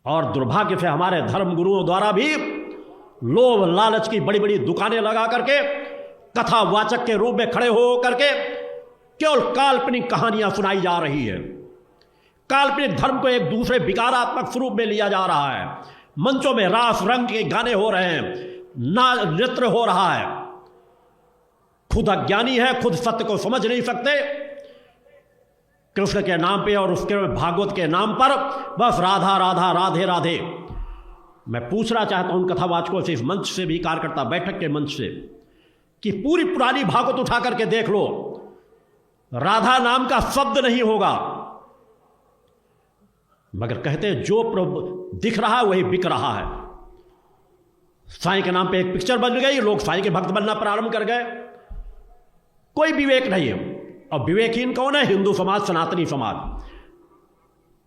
और दुर्भाग्य से हमारे धर्म गुरुओं द्वारा भी लोभ लालच की बड़ी बड़ी दुकानें लगा करके कथावाचक के रूप में खड़े हो करके केवल काल्पनिक कहानियां सुनाई जा रही है। काल्पनिक धर्म को एक दूसरे विकारात्मक स्वरूप में लिया जा रहा है। मंचों में रास रंग के गाने हो रहे हैं, नृत्य हो रहा है। खुद अज्ञानी है, खुद सत्य को समझ नहीं सकते। कृष्ण के नाम पे और उसके भागवत के नाम पर बस राधा राधा राधे राधे। मैं पूछना चाहता हूं उन कथावाचकों से, इस मंच से भी, कार्यकर्ता बैठक के मंच से, कि पूरी पुरानी भागवत उठा करके देख लो, राधा नाम का शब्द नहीं होगा, मगर कहते जो प्रभु दिख रहा है वही बिक रहा है। साईं के नाम पे एक पिक्चर बन गई, लोग साईं के भक्त बनना प्रारंभ कर गए। कोई विवेक नहीं है। और विवेकहीन कौन है? हिंदू समाज, सनातनी समाज।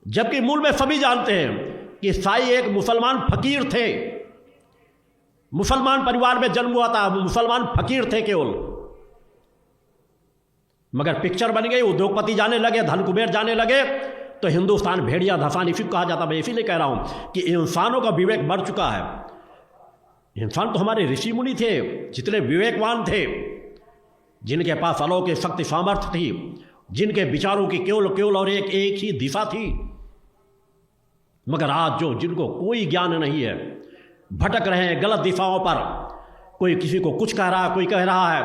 जबकि मूल में सभी जानते हैं कि साईं एक मुसलमान फकीर थे, मुसलमान परिवार में जन्म हुआ था, मुसलमान फकीर थे केवल। मगर पिक्चर बन गई, उद्योगपति जाने लगे, धन कुबेर जाने लगे, तो हिंदुस्तान भेड़िया धसान इसी को कहा जाता। मैं इसीलिए कह रहा हूं कि इंसानों का विवेक बढ़ चुका है। इंसान तो हमारे ऋषि मुनि थे, जितने विवेकवान थे, जिनके पास अलौकिक शक्ति सामर्थ्य थी, जिनके विचारों की केवल और एक ही दिशा थी। मगर आज जो जिनको कोई ज्ञान नहीं है, भटक रहे हैं गलत दिशाओं पर। कोई किसी को कुछ कह रहा है, कोई कह रहा है,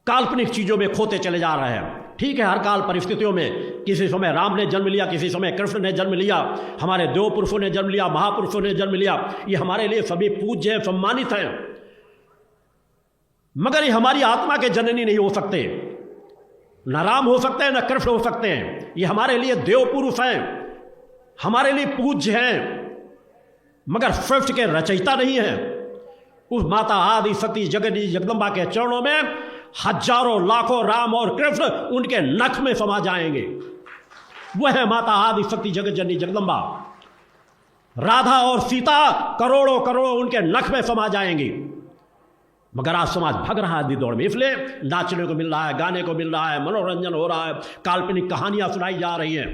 काल्पनिक चीजों में खोते चले जा रहे हैं। ठीक है, हर काल परिस्थितियों में किसी समय राम ने जन्म लिया, किसी समय कृष्ण ने जन्म लिया, हमारे देव पुरुषों ने जन्म लिया, महापुरुषों ने जन्म लिया। ये हमारे लिए सभी पूज्य हैं, सम्मानित हैं, मगर ये हमारी आत्मा के जननी नहीं हो सकते। न राम हो सकते हैं, न कृष्ण हो सकते हैं। ये हमारे लिए देव पुरुष हैं, हमारे लिए पूज्य हैं, मगर सृष्टि के रचयिता नहीं है। उस माता आदि शक्ति जगन्नी जगदम्बा के चरणों में हजारों लाखों राम और कृष्ण उनके नख में समा जाएंगे। वह है माता आदि शक्ति जगत जननी जगदम्बा। राधा और सीता करोड़ों करोड़ों उनके नख में समा जाएंगी। मगर आज समाज भग रहा है दौड़ में, इसलिए नाचने को मिल रहा है, गाने को मिल रहा है, मनोरंजन हो रहा है, काल्पनिक कहानियां सुनाई जा रही हैं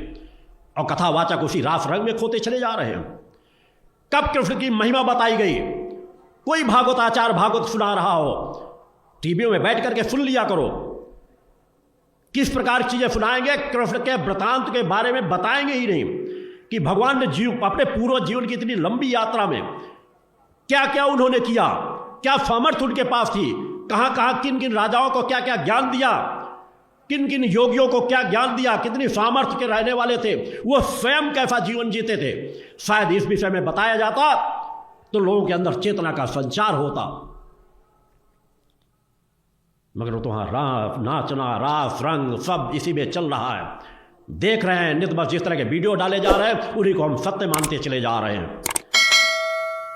और कथावाचक उसी रास रंग में खोते चले जा रहे हैं। कब कृष्ण की महिमा बताई गई? कोई भागवत आचार भागवत सुना रहा हो, टीवियों में बैठ करके सुन लिया करो। किस प्रकार की चीजें सुनाएंगे? कृष्ण के वृतांत के बारे में बताएंगे ही नहीं कि भगवान ने अपने पूर्व जीवन की इतनी लंबी यात्रा में क्या क्या उन्होंने किया, क्या सामर्थ्य उनके पास थी, कहां कहां किन किन राजाओं को क्या क्या ज्ञान दिया, किन किन योगियों को क्या ज्ञान दिया, कितनी सामर्थ्य के रहने वाले थे, वो स्वयं कैसा जीवन जीते थे। शायद इस विषय में बताया जाता तो लोगों के अंदर चेतना का संचार होता। मगर वो तो वहां नाचना, रास रंग सब इसी में चल रहा है। देख रहे हैं नित बस जिस तरह के वीडियो डाले जा रहे हैं, उन्हीं को हम सत्य मानते चले जा रहे हैं।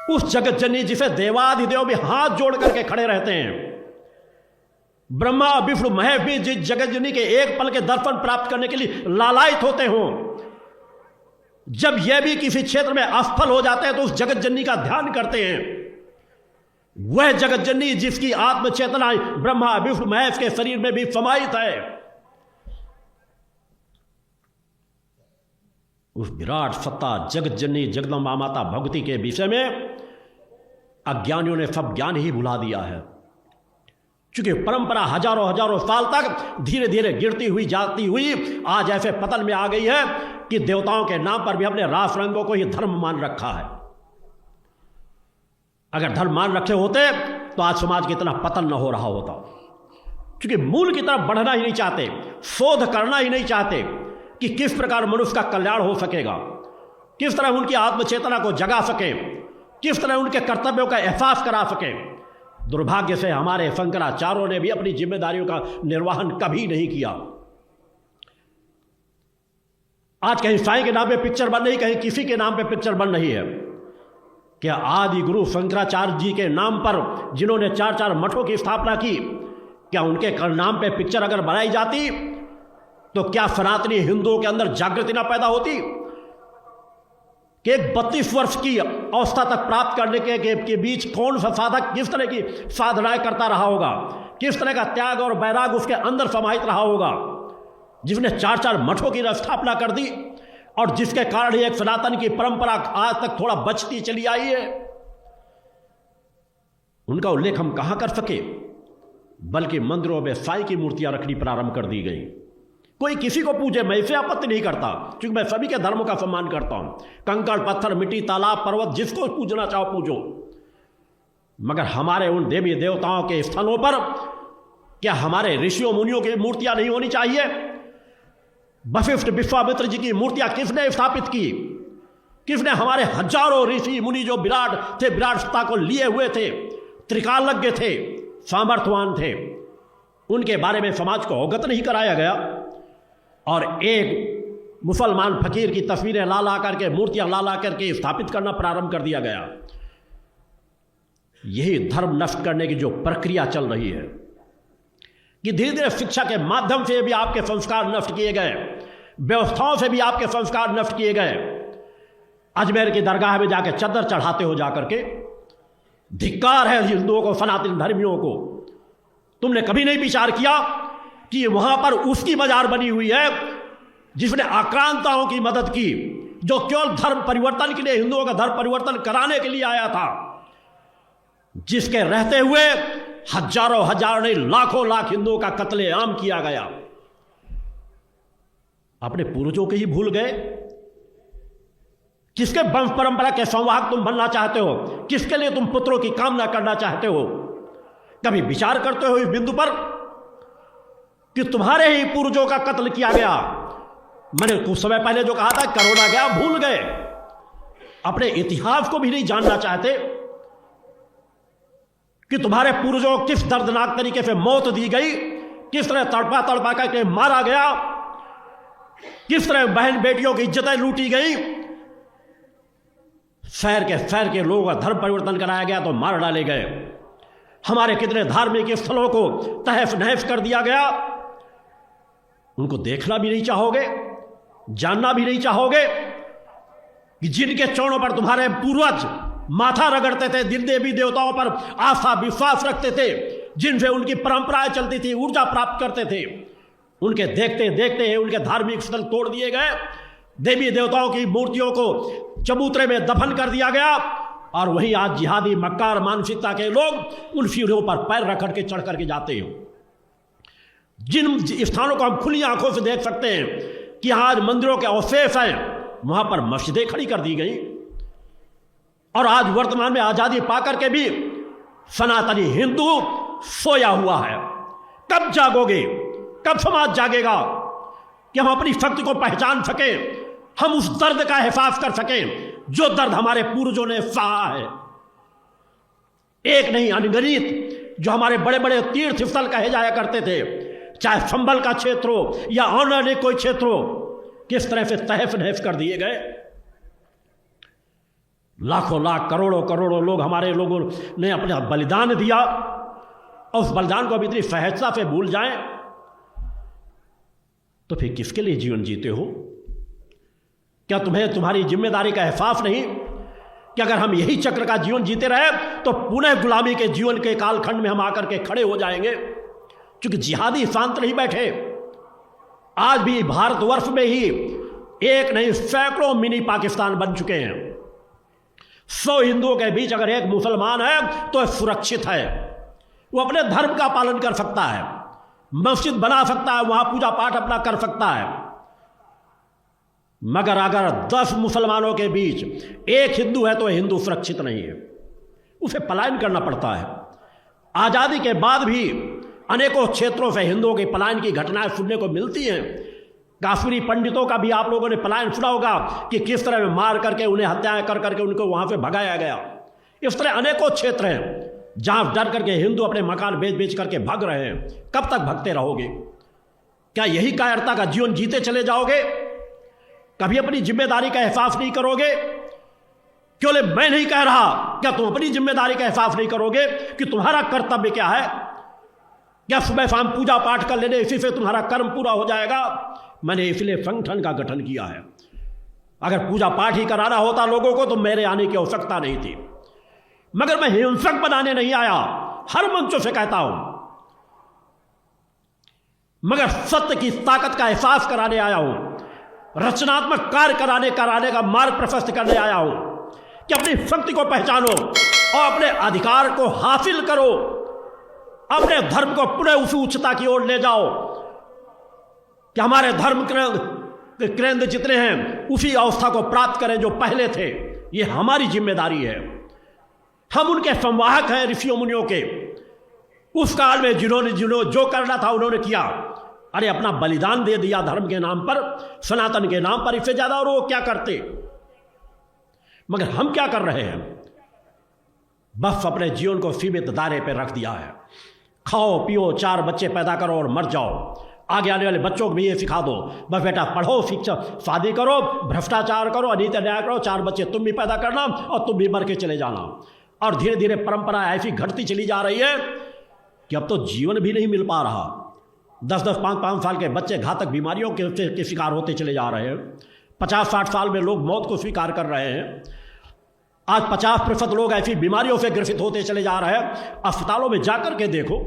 उस जगत जननी जिसे देवाधिदेव भी हाथ जोड़ करके खड़े रहते हैं, ब्रह्मा विष्णु महेश भी जिस जगत जननी के एक पल के दर्शन प्राप्त करने के लिए लालायित होते हों, जब यह भी किसी क्षेत्र में असफल हो जाते हैं तो उस जगत जननी का ध्यान करते हैं। वह जगत जननी जिसकी आत्म चेतना ब्रह्मा विष्णु महेश के शरीर में भी समाहित है, उस विराट सत्ता जगत जननी जगदम्बा माता भगवती के विषय में अज्ञानियों ने सब ज्ञान ही भुला दिया है। क्योंकि परंपरा हजारों हजारों साल तक धीरे धीरे गिरती हुई जाती हुई आज ऐसे पतन में आ गई है कि देवताओं के नाम पर भी अपने रास रंगों को ही धर्म मान रखा है। अगर धर्म मान रखे होते तो आज समाज की इतना पतन न हो रहा होता। क्योंकि मूल की तरफ बढ़ना ही नहीं चाहते, शोध करना ही नहीं चाहते कि किस प्रकार मनुष्य का कल्याण हो सकेगा, किस तरह उनकी आत्मचेतना को जगा सके, किस तरह उनके कर्तव्यों का एहसास करा सके। दुर्भाग्य से हमारे शंकराचार्यों ने भी अपनी जिम्मेदारियों का निर्वहन कभी नहीं किया। आज कहीं साईं के नाम पे पिक्चर बन रही, कहीं किसी के नाम पे पिक्चर बन रही है। क्या आदि गुरु शंकराचार्य जी के नाम पर जिन्होंने 4-4 मठों की स्थापना की, क्या उनके नाम पे पिक्चर अगर बनाई जाती तो क्या सनातनी हिंदुओं के अंदर जागृति ना पैदा होती कि एक 32 वर्ष की अवस्था तक प्राप्त करने के बीच कौन सा साधक किस तरह की साधनाएं करता रहा होगा, किस तरह का त्याग और वैराग उसके अंदर समाहित रहा होगा, जिसने 4-4 मठों की स्थापना कर दी और जिसके कारण एक सनातन की परंपरा आज तक थोड़ा बचती चली आई है, उनका उल्लेख हम कहां कर सके, बल्कि मंदिरों में साईं की मूर्तियां रखनी प्रारंभ कर दी गई। कोई किसी को पूजे, मैं इसे आपत्ति नहीं करता, क्योंकि मैं सभी के धर्मों का सम्मान करता हूं। कंकड़ पत्थर मिट्टी तालाब पर्वत जिसको पूजना चाहो पूजो, मगर हमारे उन देवी देवताओं के स्थलों पर क्या हमारे ऋषियों मुनियों की मूर्तियां नहीं होनी चाहिए? वशिष्ठ विश्वामित्र जी की मूर्तियां किसने स्थापित की? किसने? हमारे हजारों ऋषि मुनि जो विराट थे, विराट सत्ता को लिए हुए थे, त्रिकालज्ञ थे, सामर्थ्यवान थे, उनके बारे में समाज को अवगत नहीं कराया गया। और एक मुसलमान फकीर की तस्वीरें ला ला करके, मूर्तियां ला ला करके स्थापित करना प्रारंभ कर दिया गया। यही धर्म नष्ट करने की जो प्रक्रिया चल रही है, कि धीरे धीरे शिक्षा के माध्यम से भी आपके संस्कार नष्ट किए गए, व्यवस्थाओं से भी आपके संस्कार नष्ट किए गए। अजमेर की दरगाह में जाके चद्दर चढ़ाते हो जाकर के, धिक्कार है हिंदुओं को, सनातन धर्मियों को। तुमने कभी नहीं विचार किया कि वहां पर उसकी मजार बनी हुई है जिसने आक्रांताओं की मदद की, जो केवल धर्म परिवर्तन के लिए, हिंदुओं का धर्म परिवर्तन कराने के लिए आया था, जिसके रहते हुए हजारों हजार नहीं लाखों लाख हिंदुओं का कत्लेआम किया गया। अपने पूर्वजों के ही भूल गए? किसके वंश परंपरा के संवाहक तुम बनना चाहते हो? किसके लिए तुम पुत्रों की कामना करना चाहते हो? कभी विचार करते हो इस बिंदु पर कि तुम्हारे ही पूर्वजों का कत्ल किया गया? मैंने कुछ समय पहले जो कहा था, कोरोना गया, भूल गए, अपने इतिहास को भी नहीं जानना चाहते कि तुम्हारे पूर्वजों को किस दर्दनाक तरीके से मौत दी गई, किस तरह तड़पा तड़पा करके मारा गया, किस तरह बहन बेटियों की इज्जतें लूटी गई। शहर के लोगों का धर्म परिवर्तन कराया गया तो मार डाले गए। हमारे कितने धार्मिक स्थलों को तहस नहस कर दिया गया। उनको देखना भी नहीं चाहोगे, जानना भी नहीं चाहोगे कि जिनके चरणों पर तुम्हारे पूर्वज माथा रगड़ते थे, जिन देवी देवताओं पर आस्था विश्वास रखते थे, जिनसे उनकी परंपराएं चलती थी, ऊर्जा प्राप्त करते थे, उनके देखते देखते उनके धार्मिक स्थल तोड़ दिए गए, देवी देवताओं की मूर्तियों को चबूतरे में दफन कर दिया गया। और वहीं आज जिहादी मक्कार मानसिकता के लोग उन सीढ़ियों पर पैर रख करके चढ़ करके जाते हैं। जिन स्थानों को हम खुली आंखों से देख सकते हैं कि आज मंदिरों के अवशेष हैं, वहां पर मस्जिदें खड़ी कर दी गई। और आज वर्तमान में आजादी पाकर के भी सनातनी हिंदू सोया हुआ है। कब जागोगे? कब समाज जागेगा कि हम अपनी शक्ति को पहचान सकें, हम उस दर्द का एहसास कर सकें जो दर्द हमारे पूर्वजों ने सहा है? एक नहीं, अनगिनत जो हमारे बड़े बड़े तीर्थ स्थल कहे जाया करते थे, चाहे संभल का क्षेत्र हो या अन्य कोई क्षेत्र हो, किस तरह से तहस नहस कर दिए गए। लाखों लाख करोड़ों करोड़ों लोग, हमारे लोगों ने अपना बलिदान दिया, और उस बलिदान को अब इतनी सहजता से भूल जाएं तो फिर किसके लिए जीवन जीते हो? क्या तुम्हें तुम्हारी जिम्मेदारी का एहसास नहीं कि अगर हम यही चक्र का जीवन जीते रहे तो पुनः गुलामी के जीवन के कालखंड में हम आकर के खड़े हो जाएंगे? क्योंकि जिहादी शांत नहीं बैठे। आज भी भारतवर्ष में ही एक नहीं सैकड़ों मिनी पाकिस्तान बन चुके हैं। 100 हिंदुओं के बीच अगर एक मुसलमान है तो सुरक्षित है, वो अपने धर्म का पालन कर सकता है, मस्जिद बना सकता है, वहां पूजा पाठ अपना कर सकता है। मगर अगर 10 मुसलमानों के बीच एक हिंदू है तो हिंदू सुरक्षित नहीं है, उसे पलायन करना पड़ता है। आजादी के बाद भी अनेकों क्षेत्रों से हिंदुओं के पलायन की घटनाएं सुनने को मिलती हैं। काश्मीरी पंडितों का भी आप लोगों ने पलायन सुना होगा कि किस तरह मार करके उन्हें हत्याएं कर करके उनको वहां से भगाया गया। इस तरह अनेकों क्षेत्र हैं जहां डर करके हिंदू अपने मकान बेच बेच करके भाग रहे हैं। कब तक भगते रहोगे? क्या यही कायरता का जीवन जीते चले जाओगे? कभी अपनी जिम्मेदारी का एहसास नहीं करोगे? क्यों मैं नहीं कह रहा, क्या तुम अपनी जिम्मेदारी का एहसास नहीं करोगे कि तुम्हारा कर्तव्य क्या है? क्या सुबह शाम पूजा पाठ कर लेने इसी से तुम्हारा कर्म पूरा हो जाएगा? मैंने इसलिए संगठन का गठन किया है। अगर पूजा पाठ ही कराना होता लोगों को तो मेरे आने की आवश्यकता नहीं थी, मगर मैं हिंसक बनाने नहीं आया, हर मंचों से कहता हूं, मगर सत्य की ताकत का एहसास कराने आया हूं। रचनात्मक कार्य कराने का मार्ग प्रशस्त करने आया हूं कि अपनी शक्ति को पहचानो और अपने अधिकार को हासिल करो, अपने धर्म को पुनः उसी उच्चता की ओर ले जाओ कि हमारे धर्म केंद्र जितने हैं उसी अवस्था को प्राप्त करें जो पहले थे। ये हमारी जिम्मेदारी है। हम उनके संवाहक हैं, ऋषियों मुनियों के। उस काल में जिन्होंने जो करना था उन्होंने किया। अरे अपना बलिदान दे दिया धर्म के नाम पर, सनातन के नाम पर, इससे ज्यादा और वो क्या करते। मगर हम क्या कर रहे हैं? बस अपने जीवन को सीमित दायरे पर रख दिया है। खाओ पियो, 4 बच्चे पैदा करो और मर जाओ। आगे आने वाले बच्चों को भी ये सिखा दो, बस बेटा पढ़ो, शिक्षा, शादी करो, भ्रष्टाचार करो, अनीति न्याय करो, 4 बच्चे तुम भी पैदा करना और तुम भी मर के चले जाना। और धीरे धीरे परंपरा ऐसी घटती चली जा रही है कि अब तो जीवन भी नहीं मिल पा रहा। 10-10, 5-5 साल के बच्चे घातक बीमारियों के शिकार होते चले जा रहे हैं। 50-60 साल में लोग मौत को स्वीकार कर रहे हैं। आज 50% लोग ऐसी बीमारियों से ग्रसित होते चले जा रहे हैं। अस्पतालों में जाकर के देखो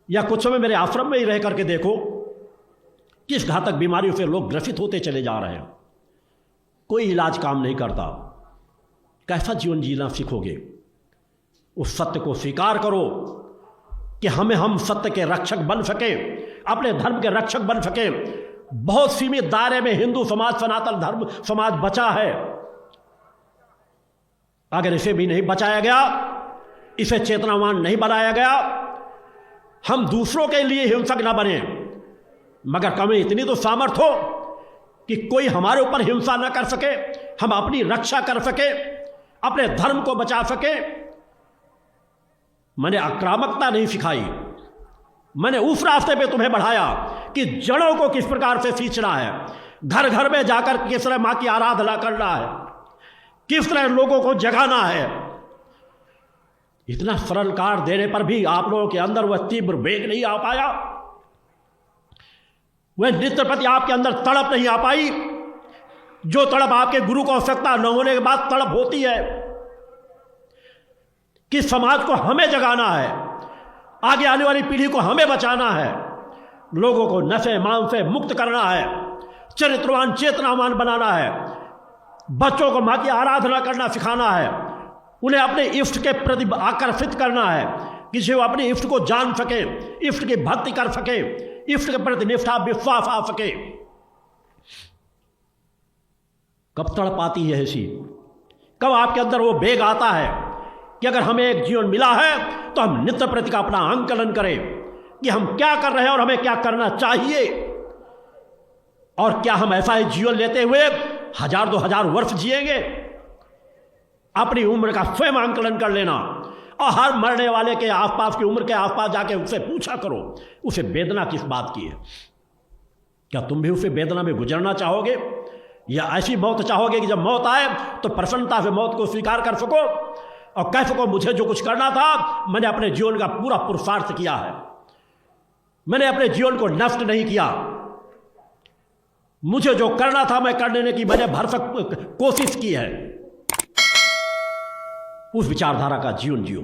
या कुछ समय मेरे आश्रम में ही रह करके देखो, किस घातक बीमारियों से लोग ग्रसित होते चले जा रहे हैं। कोई इलाज काम नहीं करता। कैसा जीवन जीना सीखोगे? उस सत्य को स्वीकार करो कि हम सत्य के रक्षक बन सके, अपने धर्म के रक्षक बन सके। बहुत सीमित दायरे में हिंदू समाज, सनातन धर्म समाज बचा है। अगर इसे भी नहीं बचाया गया, इसे चेतनावान नहीं बनाया गया, हम दूसरों के लिए हिंसक ना बने, मगर कमें इतनी तो सामर्थ्य हो कि कोई हमारे ऊपर हिंसा न कर सके, हम अपनी रक्षा कर सके, अपने धर्म को बचा सके। मैंने आक्रामकता नहीं सिखाई, मैंने उस रास्ते पे तुम्हें बढ़ाया कि जड़ों को किस प्रकार से सींचना है, घर घर में जाकर किस तरह मां की आराधना करना है, किस तरह लोगों को जगाना है। इतना सरल कार्य देने पर भी आप लोगों के अंदर वह तीव्र वेग नहीं आ पाया, वह नित्य प्रति आपके अंदर तड़प नहीं आ पाई, जो तड़प आपके गुरु को आवश्यकता न होने के बाद तड़प होती है कि समाज को हमें जगाना है, आगे आने वाली पीढ़ी को हमें बचाना है, लोगों को नशे मान से मुक्त करना है, चरित्रवान चेतनावान बनाना है, बच्चों को मां की आराधना करना सिखाना है, उन्हें अपने इष्ट के प्रति आकर्षित करना है, किसी वो अपने इष्ट को जान सके, इष्ट की भक्ति कर सके, इष्ट के प्रति निष्ठा विश्वास आ सके। कब तड़प आती है ऐसी? कब आपके अंदर वो वेग आता है कि अगर हमें एक जीवन मिला है तो हम नित्य प्रति का अपना आंकलन करें कि हम क्या कर रहे हैं और हमें क्या करना चाहिए, और क्या हम ऐसा ही जीवन लेते हुए 1000-2000 वर्ष जिएंगे। अपनी उम्र का स्वयं आंकलन कर लेना और हर मरने वाले के आसपास की उम्र के आसपास जाके उससे पूछा करो, उसे वेदना किस बात की है। क्या तुम भी उसे वेदना में गुजरना चाहोगे, या ऐसी मौत चाहोगे कि जब मौत आए तो प्रसन्नता से मौत को स्वीकार कर सको और कह सको मुझे जो कुछ करना था मैंने अपने जीवन का पूरा पुरुषार्थ किया है, मैंने अपने जीवन को नष्ट नहीं किया, मुझे जो करना था मैं करने की मैंने भरसक कोशिश की है। उस विचारधारा का जीवन जियो।